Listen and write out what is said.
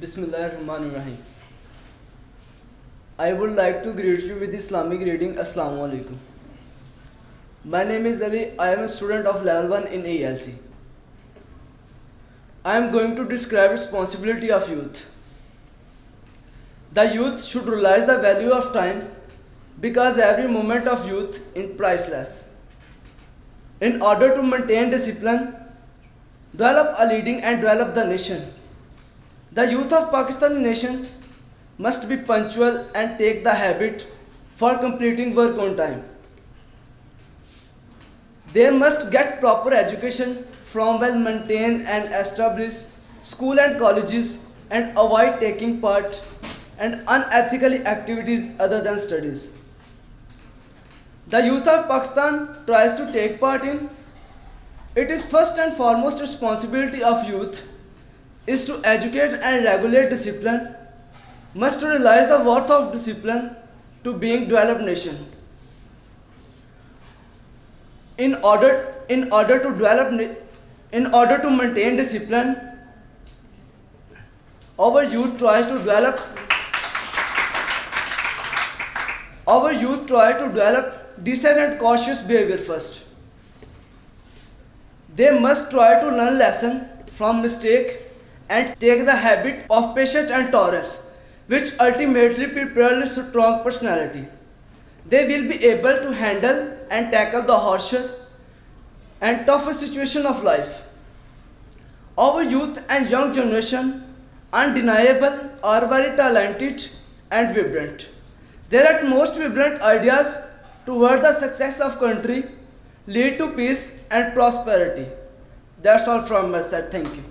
Bismillahirrahmanirrahim. I would like to greet you with Islamic greeting. Assalamu alaikum. My name is Ali. I am a student of level 1 in ALC. I am going to describe responsibility of youth. The youth should realize the value of time because every moment of youth is priceless. In order to maintain discipline, develop a leading and develop the nation, the youth of Pakistani nation must be punctual and take the habit for completing work on time. They must get proper education from well-maintained and established school and colleges and avoid taking part in unethical activities other than studies. The youth of Pakistan tries to take part in. It is first and foremost responsibility of youth is to educate and regulate discipline, must realize the worth of discipline to being developed nation. In order to maintain discipline, our youth try to develop decent and cautious behavior first. They must try to learn lesson from mistake and take the habit of patience and tolerance, which ultimately prepare a strong personality. They will be able to handle and tackle the harsher and tougher situation of life. Our youth and young generation, undeniable, are very talented and vibrant. Their utmost vibrant ideas toward the success of country lead to peace and prosperity. That's all from my side. Thank you.